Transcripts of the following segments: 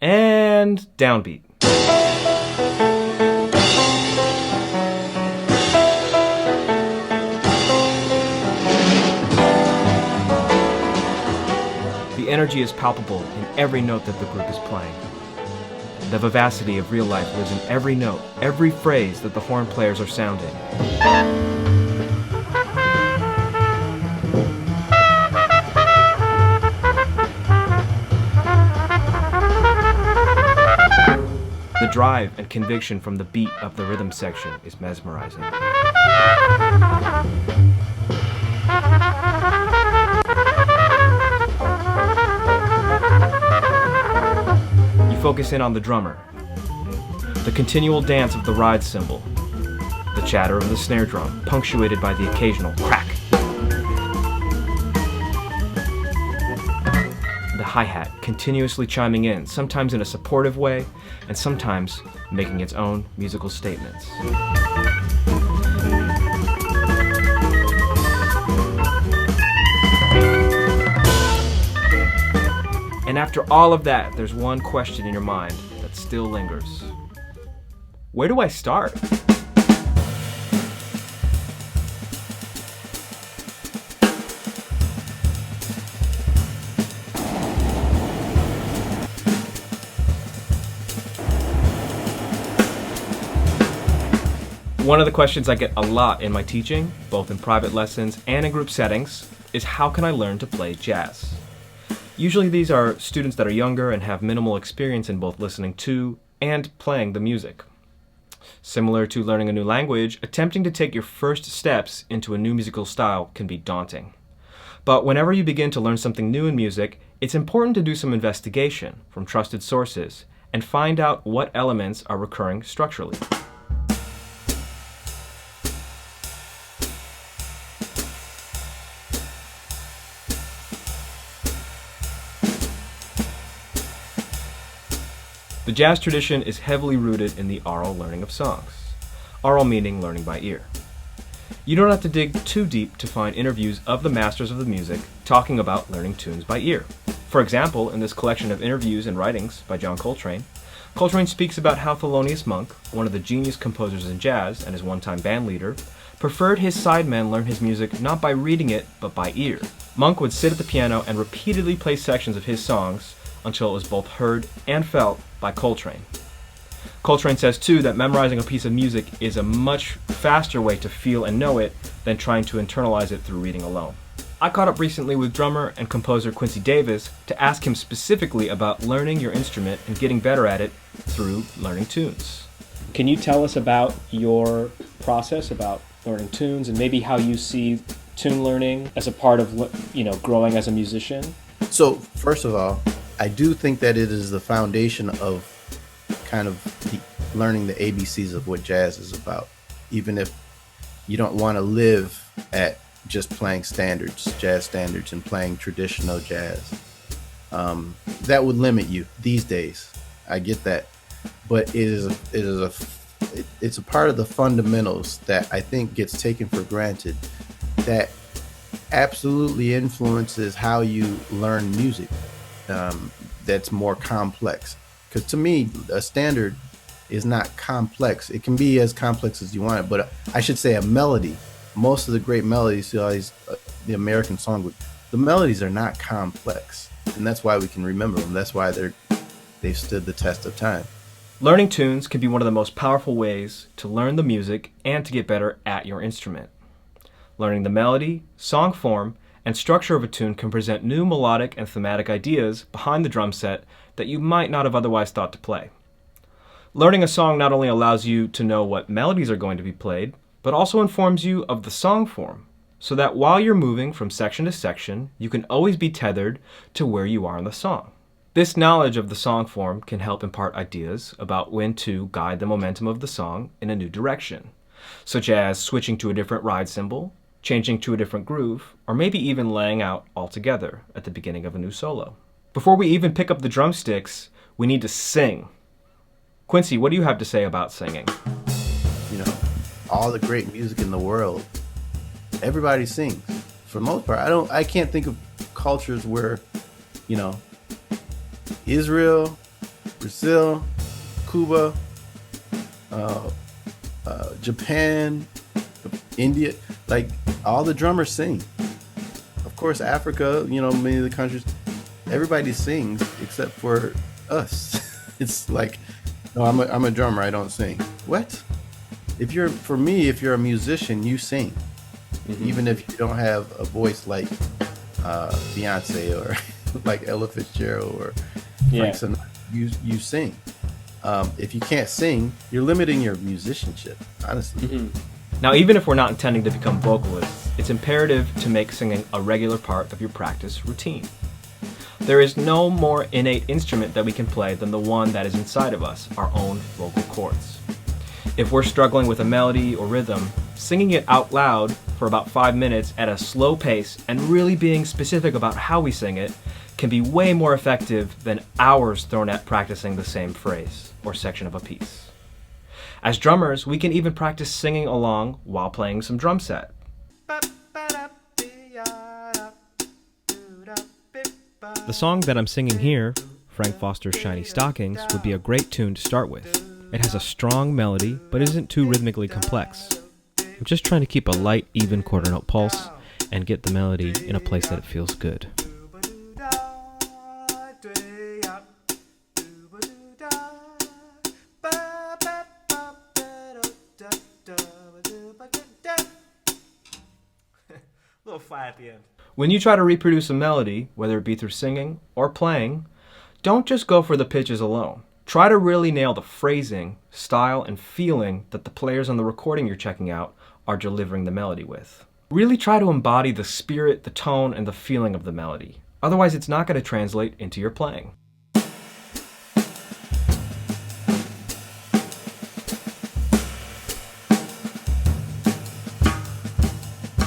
And downbeat. The energy is palpable in every note that the group is playing. The vivacity of real life lives in every note, every phrase that the horn players are sounding. The drive and conviction from the beat of the rhythm section is mesmerizing. You focus in on the drummer, the continual dance of the ride cymbal, the chatter of the snare drum, punctuated by the occasional crack. The hi-hat continuously chiming in, sometimes in a supportive way, and sometimes making its own musical statements. And after all of that, there's one question in your mind that still lingers. Where do I start? One of the questions I get a lot in my teaching, both in private lessons and in group settings, is how can I learn to play jazz? Usually these are students that are younger and have minimal experience in both listening to and playing the music. Similar to learning a new language, attempting to take your first steps into a new musical style can be daunting. But whenever you begin to learn something new in music, it's important to do some investigation from trusted sources and find out what elements are recurring structurally. The jazz tradition is heavily rooted in the aural learning of songs. Aural meaning learning by ear. You don't have to dig too deep to find interviews of the masters of the music talking about learning tunes by ear. For example, in this collection of interviews and writings by John Coltrane, Coltrane speaks about how Thelonious Monk, one of the genius composers in jazz and his one-time band leader, preferred his sidemen learn his music not by reading it, but by ear. Monk would sit at the piano and repeatedly play sections of his songs until it was both heard and felt by Coltrane. Coltrane says too that memorizing a piece of music is a much faster way to feel and know it than trying to internalize it through reading alone. I caught up recently with drummer and composer Quincy Davis to ask him specifically about learning your instrument and getting better at it through learning tunes. Can you tell us about your process about learning tunes and maybe how you see tune learning as a part of, growing as a musician? So, first of all, I do think that it is the foundation of kind of learning the ABCs of what jazz is about. Even if you don't want to live at just playing jazz standards and playing traditional jazz, that would limit you these days. I get that, but it's a part of the fundamentals that I think gets taken for granted that absolutely influences how you learn music. That's more complex, because to me a standard is not complex. It can be as complex as you want it, but I should say a melody, most of the great melodies, the American songbook, the melodies are not complex, and that's why we can remember them. That's why they've stood the test of time. Learning tunes can be one of the most powerful ways to learn the music and to get better at your instrument. Learning the melody, song form, and structure of a tune can present new melodic and thematic ideas behind the drum set that you might not have otherwise thought to play. Learning a song not only allows you to know what melodies are going to be played, but also informs you of the song form, so that while you're moving from section to section, you can always be tethered to where you are in the song. This knowledge of the song form can help impart ideas about when to guide the momentum of the song in a new direction, such as switching to a different ride cymbal, changing to a different groove, or maybe even laying out altogether at the beginning of a new solo. Before we even pick up the drumsticks, we need to sing. Quincy, what do you have to say about singing? All the great music in the world, everybody sings. For the most part, I can't think of cultures where, Israel, Brazil, Cuba, uh, Japan, India, like all the drummers sing. Of course, Africa, many of the countries, everybody sings except for us. It's like, no, I'm a drummer. I don't sing. What? If you're a musician, you sing, even if you don't have a voice like Beyonce or like Ella Fitzgerald or Frank Sinatra. You sing. If you can't sing, you're limiting your musicianship, honestly. Now, even if we're not intending to become vocalists, it's imperative to make singing a regular part of your practice routine. There is no more innate instrument that we can play than the one that is inside of us, our own vocal cords. If we're struggling with a melody or rhythm, singing it out loud for about 5 minutes at a slow pace and really being specific about how we sing it can be way more effective than hours thrown at practicing the same phrase or section of a piece. As drummers, we can even practice singing along while playing some drum set. The song that I'm singing here, Frank Foster's Shiny Stockings, would be a great tune to start with. It has a strong melody, but isn't too rhythmically complex. I'm just trying to keep a light, even quarter note pulse and get the melody in a place that it feels good. Little flat at the end. When you try to reproduce a melody, whether it be through singing or playing, don't just go for the pitches alone. Try to really nail the phrasing, style, and feeling that the players on the recording you're checking out are delivering the melody with. Really try to embody the spirit, the tone, and the feeling of the melody. Otherwise, it's not going to translate into your playing.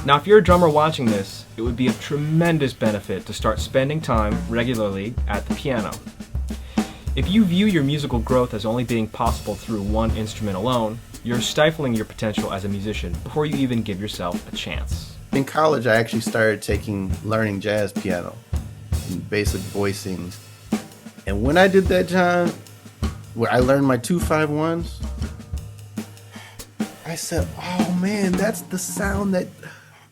Now, if you're a drummer watching this, it would be of tremendous benefit to start spending time regularly at the piano. If you view your musical growth as only being possible through one instrument alone, you're stifling your potential as a musician before you even give yourself a chance. In college, I actually started learning jazz piano and basic voicings. And when I did that, John, where I learned my 2-5-1s, I said, oh man, that's the sound that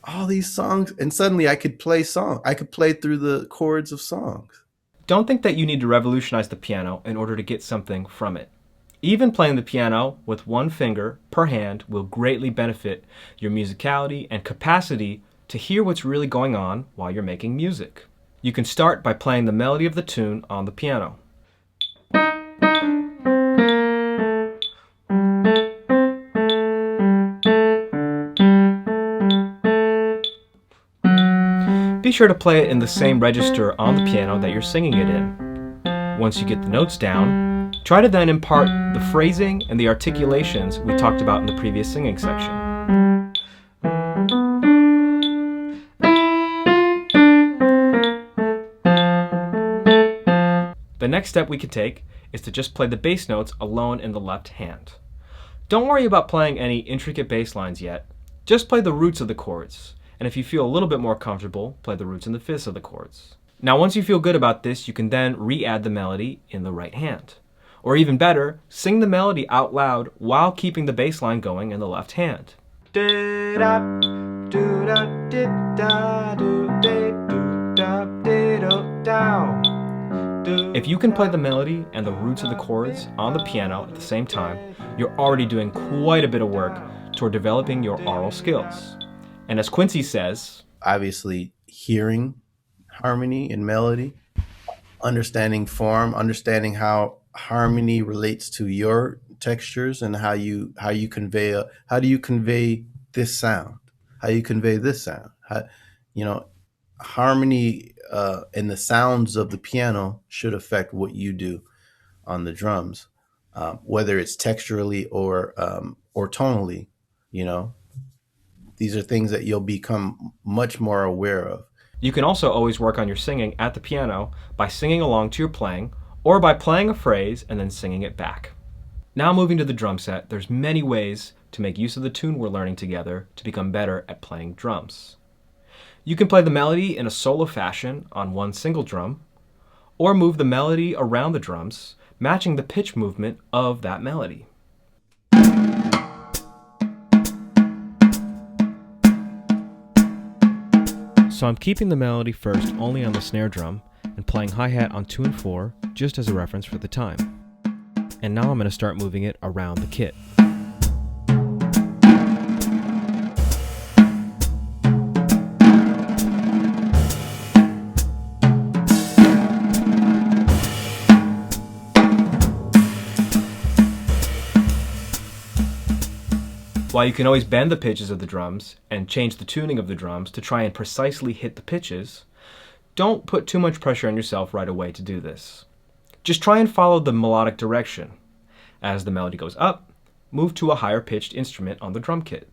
all these songs, and suddenly I could play through the chords of songs. Don't think that you need to revolutionize the piano in order to get something from it. Even playing the piano with one finger per hand will greatly benefit your musicality and capacity to hear what's really going on while you're making music. You can start by playing the melody of the tune on the piano. Be sure to play it in the same register on the piano that you're singing it in. Once you get the notes down, try to then impart the phrasing and the articulations we talked about in the previous singing section. The next step we can take is to just play the bass notes alone in the left hand. Don't worry about playing any intricate bass lines yet. Just play the roots of the chords. And if you feel a little bit more comfortable, play the roots and the fifths of the chords. Now, once you feel good about this, you can then re-add the melody in the right hand. Or even better, sing the melody out loud while keeping the bass line going in the left hand. If you can play the melody and the roots of the chords on the piano at the same time, you're already doing quite a bit of work toward developing your aural skills. And as Quincy says, obviously hearing harmony and melody, understanding form, understanding how harmony relates to your textures and how do you convey this sound? How you convey this sound? Harmony and the sounds of the piano should affect what you do on the drums, whether it's texturally or tonally, These are things that you'll become much more aware of. You can also always work on your singing at the piano by singing along to your playing, or by playing a phrase and then singing it back. Now moving to the drum set, there's many ways to make use of the tune we're learning together to become better at playing drums. You can play the melody in a solo fashion on one single drum, or move the melody around the drums, matching the pitch movement of that melody. So I'm keeping the melody first only on the snare drum and playing hi-hat on 2 and 4 just as a reference for the time. And now I'm going to start moving it around the kit. While you can always bend the pitches of the drums and change the tuning of the drums to try and precisely hit the pitches, don't put too much pressure on yourself right away to do this. Just try and follow the melodic direction. As the melody goes up, move to a higher pitched instrument on the drum kit.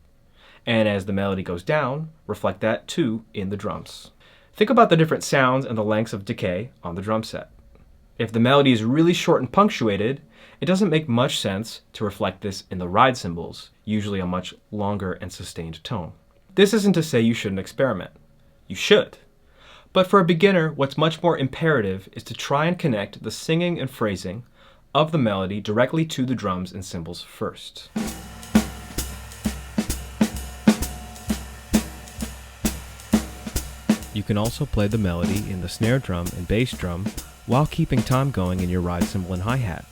And as the melody goes down, reflect that too in the drums. Think about the different sounds and the lengths of decay on the drum set. If the melody is really short and punctuated, it doesn't make much sense to reflect this in the ride cymbals, usually a much longer and sustained tone. This isn't to say you shouldn't experiment. You should. But for a beginner, what's much more imperative is to try and connect the singing and phrasing of the melody directly to the drums and cymbals first. You can also play the melody in the snare drum and bass drum while keeping time going in your ride cymbal and hi-hat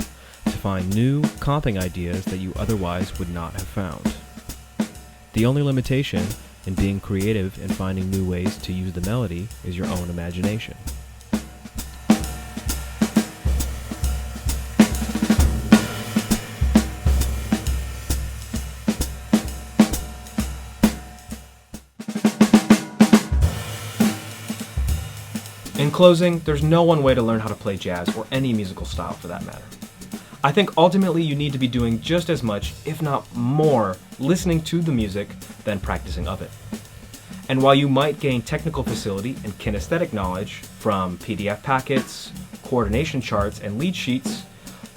to find new comping ideas that you otherwise would not have found. The only limitation in being creative and finding new ways to use the melody is your own imagination. In closing, there's no one way to learn how to play jazz or any musical style for that matter. I think ultimately you need to be doing just as much, if not more, listening to the music than practicing of it. And while you might gain technical facility and kinesthetic knowledge from PDF packets, coordination charts, and lead sheets,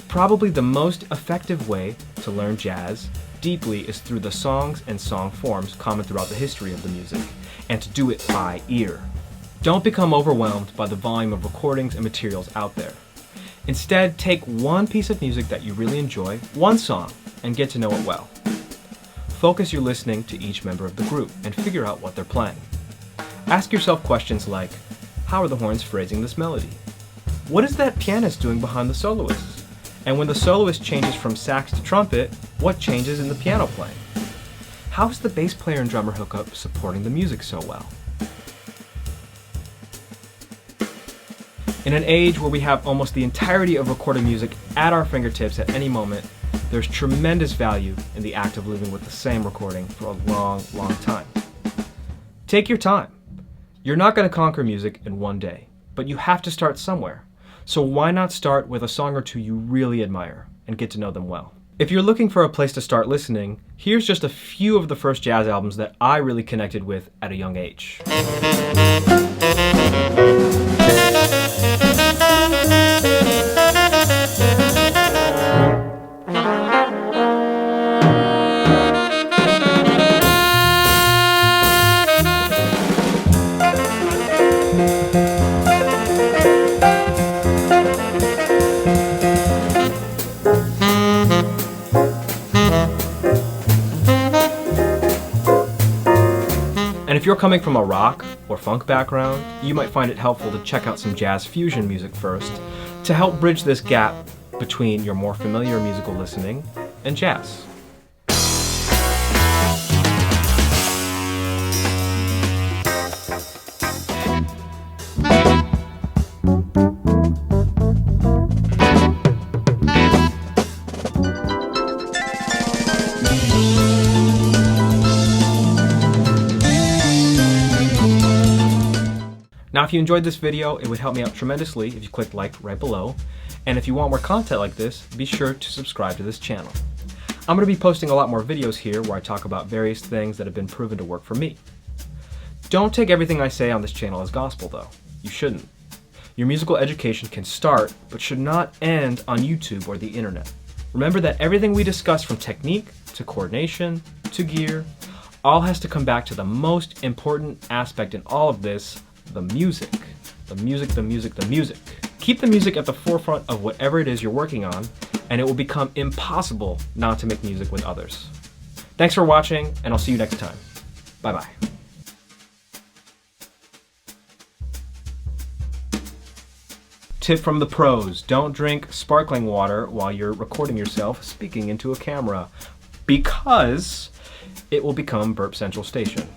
probably the most effective way to learn jazz deeply is through the songs and song forms common throughout the history of the music, and to do it by ear. Don't become overwhelmed by the volume of recordings and materials out there. Instead, take one piece of music that you really enjoy, one song, and get to know it well. Focus your listening to each member of the group and figure out what they're playing. Ask yourself questions like, how are the horns phrasing this melody? What is that pianist doing behind the soloist? And when the soloist changes from sax to trumpet, what changes in the piano playing? How is the bass player and drummer hookup supporting the music so well? In an age where we have almost the entirety of recorded music at our fingertips at any moment, there's tremendous value in the act of living with the same recording for a long, long time. Take your time. You're not going to conquer music in one day, but you have to start somewhere. So why not start with a song or two you really admire and get to know them well? If you're looking for a place to start listening, here's just a few of the first jazz albums that I really connected with at a young age. And if you're coming from a rock or funk background, you might find it helpful to check out some jazz fusion music first to help bridge this gap between your more familiar musical listening and jazz. Now, if you enjoyed this video, it would help me out tremendously if you clicked like right below. And if you want more content like this, be sure to subscribe to this channel. I'm going to be posting a lot more videos here where I talk about various things that have been proven to work for me. Don't take everything I say on this channel as gospel though. You shouldn't. Your musical education can start, but should not end on YouTube or the internet. Remember that everything we discuss, from technique to coordination to gear, all has to come back to the most important aspect in all of this: the music. The music, the music, the music. Keep the music at the forefront of whatever it is you're working on, and it will become impossible not to make music with others. Thanks for watching, and I'll see you next time. Bye-bye. Tip from the pros: don't drink sparkling water while you're recording yourself speaking into a camera, because it will become Burp Central Station.